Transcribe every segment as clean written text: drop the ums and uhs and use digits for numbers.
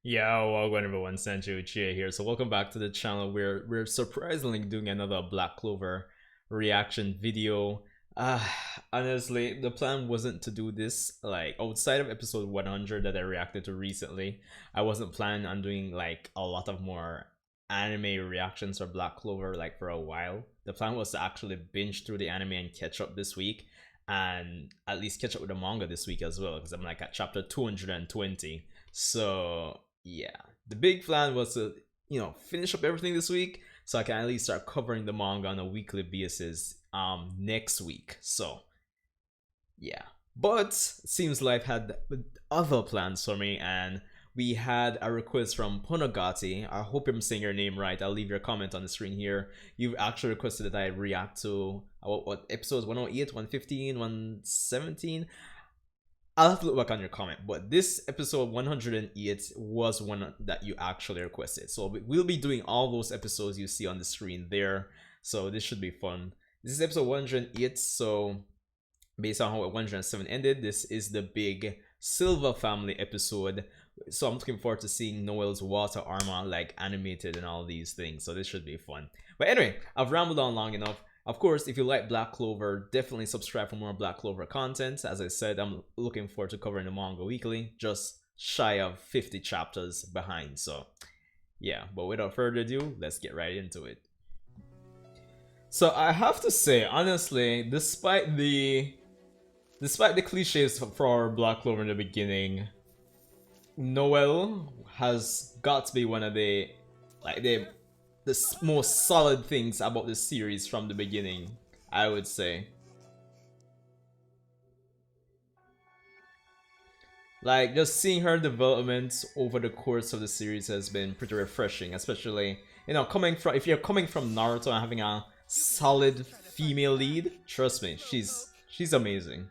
Yo, welcome everyone, Sancho Chia here. So welcome back to the channel where we're surprisingly doing another Black Clover reaction video. Uh, Honestly, the plan wasn't to do this like outside of episode 100 that I reacted to recently. I wasn't planning on doing like a lot of more anime reactions for Black Clover like for a while. The plan was to actually binge through the anime and catch up this week and at least catch up with the manga this week as well because I'm like at chapter 220. So yeah, the big plan was to finish up everything this week so I can at least start covering the manga on a weekly basis next week. So yeah, but seems life had other plans for me, and we had a request from Ponogati. I hope I'm saying your name right. I'll leave your comment on the screen here. You've actually requested that I react to what episodes 108, 115, 117. I'll have to look back on your comment, but this episode 108 was one that you actually requested. So we'll be doing all those episodes you see on the screen there. So this should be fun. This is episode 108, so based on how 107 ended, this is the big Silva family episode. So I'm looking forward to seeing Noelle's water armor like animated and all these things. So this should be fun. But anyway, I've rambled on long enough. Of course, if you like Black Clover, definitely subscribe for more Black Clover content. As I said, I'm looking forward to covering the manga weekly, just shy of 50 chapters behind. So yeah, but without further ado, let's get right into it. So I have to say, honestly, despite the cliches for Black Clover in the beginning, Noelle has got to be one of the most solid things about this series from the beginning, I would say. Like, just seeing her development over the course of the series has been pretty refreshing, especially, if you're coming from Naruto and having a solid female lead, trust me, she's amazing.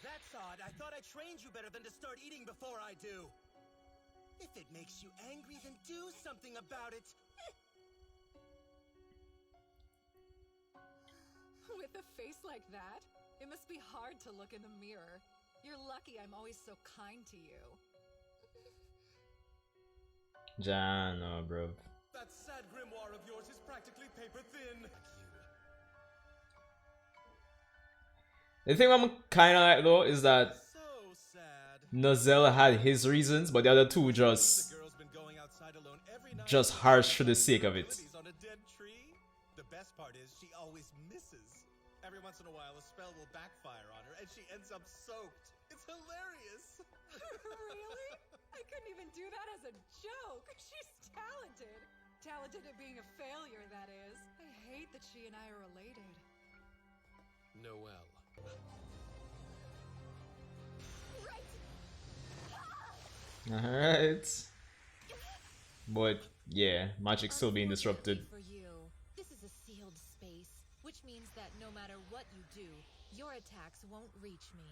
That's odd. I thought I trained you better than to start eating before I do. If it makes you angry, then do something about it. With a face like that, it must be hard to look in the mirror. You're lucky I'm always so kind to you. No, bro. That sad grimoire of yours is practically paper thin. The thing I'm kind of like though is that So sad. Nozelle had his reasons, but the other two just The girl's been going outside alone every night. harsh for the sake of it. On a dead tree. The best part is she always misses. Every once in a while, a spell will backfire on her, and she ends up soaked. It's hilarious. Really? I couldn't even do that as a joke. She's talented. Talented at being a failure, that is. I hate that she and I are related. Noelle. Alright. But yeah, magic still being disrupted. For you, this is a sealed space, which means that no matter what you do, your attacks won't reach me.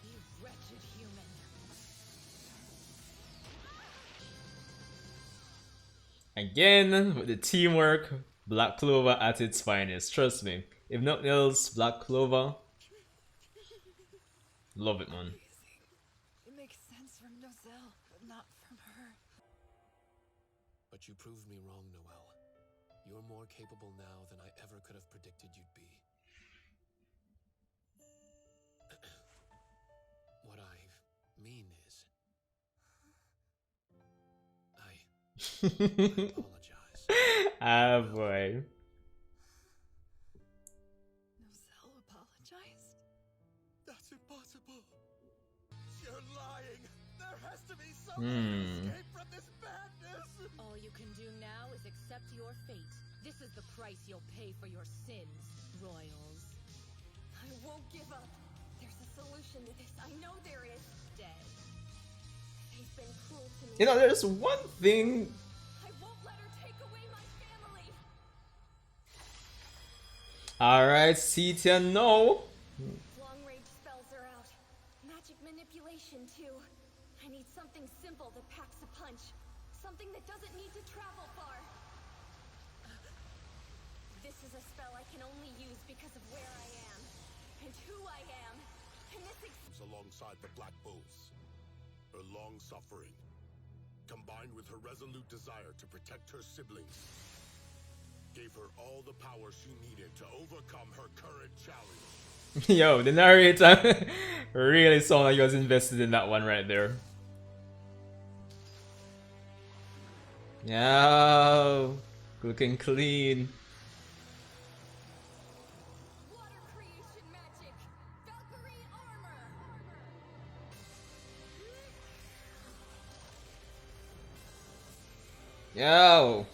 You wretched human. Again, with the teamwork, Black Clover at its finest. Trust me. If nothing else, Black Clover. Love it, man. It makes sense from Nozelle, but not from her. But you proved me wrong, Noelle. You're more capable now than I ever could have predicted you'd be. What I mean is... I apologize. Ah, boy. Nozelle apologized? That's impossible. You're lying. There has to be some way to escape from this madness. All you can do now is accept your fate. This is the price you'll pay for your sins, royals. I won't give up. There's a solution to this. I know there is. Dead. They've been cruel to me. You know, there's one thing. I won't let her take away my family. Alright, Cetia, no. Long range spells are out. Magic manipulation too. I need something simple that packs a punch. Something that doesn't need to travel far. This only use because of where I am and who I am. And this alongside the Black Bulls. Her long suffering, combined with her resolute desire to protect her siblings, gave her all the power she needed to overcome her current challenge. Yo, the narrator really sounded like he was invested in that one right there. Yo, looking clean. water creation magic, Valkyrie armor. Yo.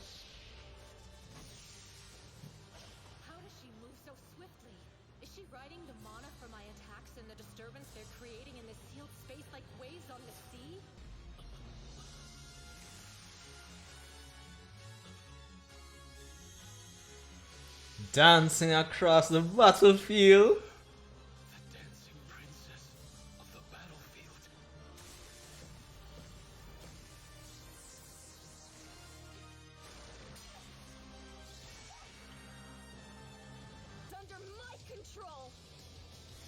How does she move so swiftly? Is she riding the mana for my attacks and the disturbance they're creating in this sealed space like waves on the sea? Dancing across the battlefield. The dancing princess of the battlefield. It's under my control.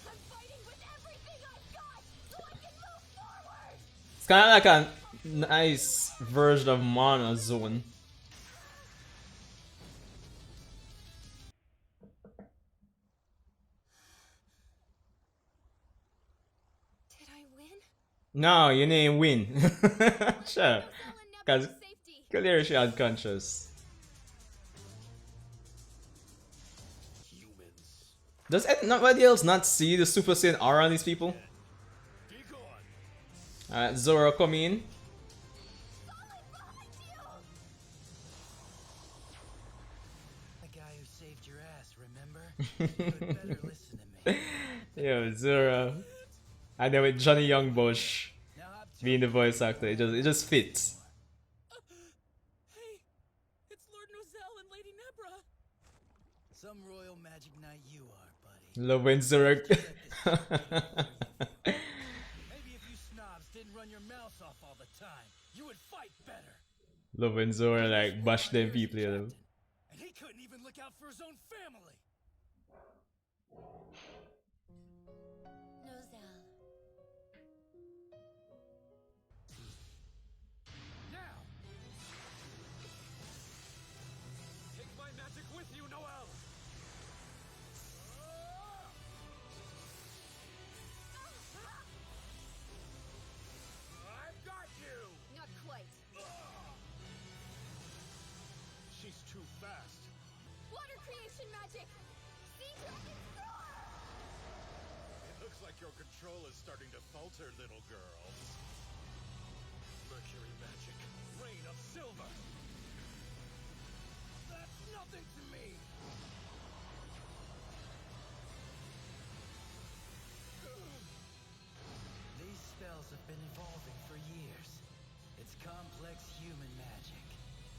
I'm fighting with everything I've got so I can move forward. It's kind of like a nice version of Mana Zone. Did I win? No, you didn't win. Sure. Nozelle and Because Nebula's safety. clearly she unconscious. Humans. Does nobody else not see the Super Saiyan aura on these people? Be gone. Alright, Zora come in. Falling behind you. The guy who saved your ass, remember? You had better listen to me. Yo, Zora. And then with Johnny Youngbush Now hop to being the voice actor, it just fits. Hey, it's Lord Nozelle and Lady Nebra. some royal magic knight you are, buddy. Love when Zora. Maybe if you snobs didn't run your mouths off all the time, you would fight better. Love when Zora like bash them people, you know. And he couldn't even look out for his own family. Nozelle. Now, Take my magic with you, Noelle! I've got you. Not quite. She's too fast. Water creation magic. Sea dragon roar. It looks like your control is starting to falter, little girl. Mercury magic. Reign of Silva! that's nothing to me. These spells have been evolving for years. It's complex human magic.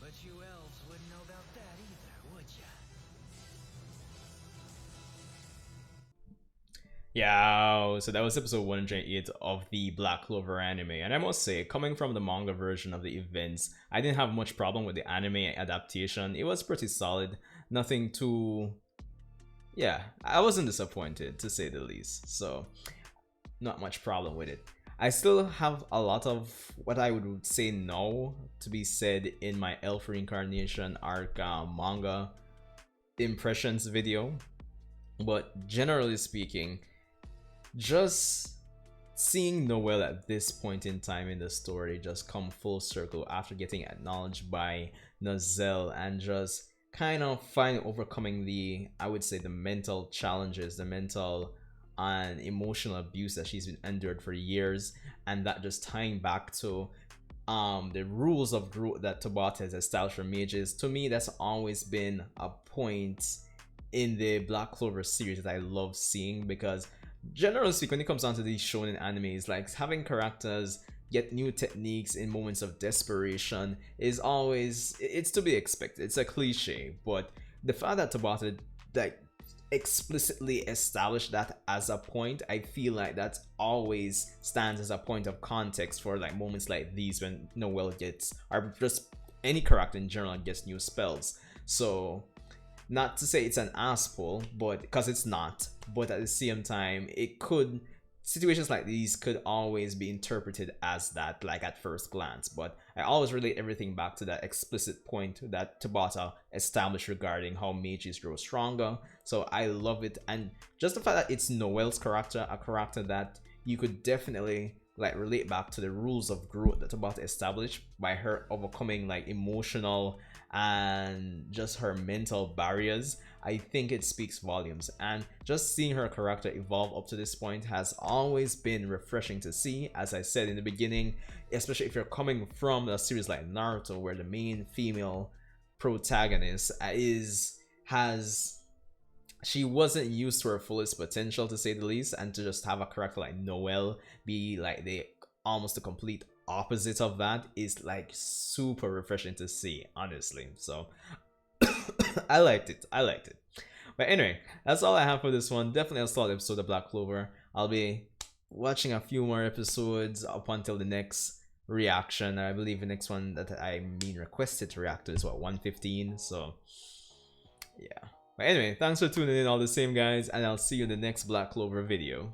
But you elves wouldn't know about that either, would ya? Yeah, so that was episode 108 of the Black Clover anime, and I must say, coming from the manga version of the events, I didn't have much problem with the anime adaptation. It was pretty solid, nothing too... yeah, I wasn't disappointed, to say the least, so not much problem with it. I still have a lot of what I would say no to be said in my Elf Reincarnation arc manga impressions video, but generally speaking, just seeing Noelle at this point in time in the story just come full circle after getting acknowledged by Nozelle and just kind of finally overcoming the, I would say, the mental challenges, the mental and emotional abuse that she's been endured for years, and that just tying back to the rules of growth that Tabata has established for mages. To me, that's always been a point in the Black Clover series that I love seeing, because generally speaking, when it comes down to these shonen animes, like having characters get new techniques in moments of desperation is always, it's to be expected. It's a cliche, but the fact that Tabata like explicitly established that as a point, I feel like that always stands as a point of context for like moments like these when Noelle gets, or just any character in general, gets new spells. So Not to say it's an ass pull, but because it's not, but at the same time, it could, situations like these could always be interpreted as that, like at first glance. But I always relate everything back to that explicit point that Tabata established regarding how mages grow stronger. So I love it, and just the fact that it's Noelle's character, a character that you could definitely like relate back to the rules of growth that Tabata established by her overcoming like emotional and just her mental barriers. I think it speaks volumes, and just seeing her character evolve up to this point has always been refreshing to see. As I said in the beginning, especially if you're coming from a series like Naruto where the main female protagonist she wasn't used to her fullest potential, to say the least, and to just have a character like Noelle be like the almost the complete opposite of that is like super refreshing to see, honestly. So I liked it. But anyway, that's all I have for this one. Definitely a solid episode of Black Clover. I'll be watching a few more episodes up until the next reaction. I believe the next one that I'm being requested to react to is what, 115. So yeah. But anyway, thanks for tuning in all the same, guys, and I'll see you in the next Black Clover video.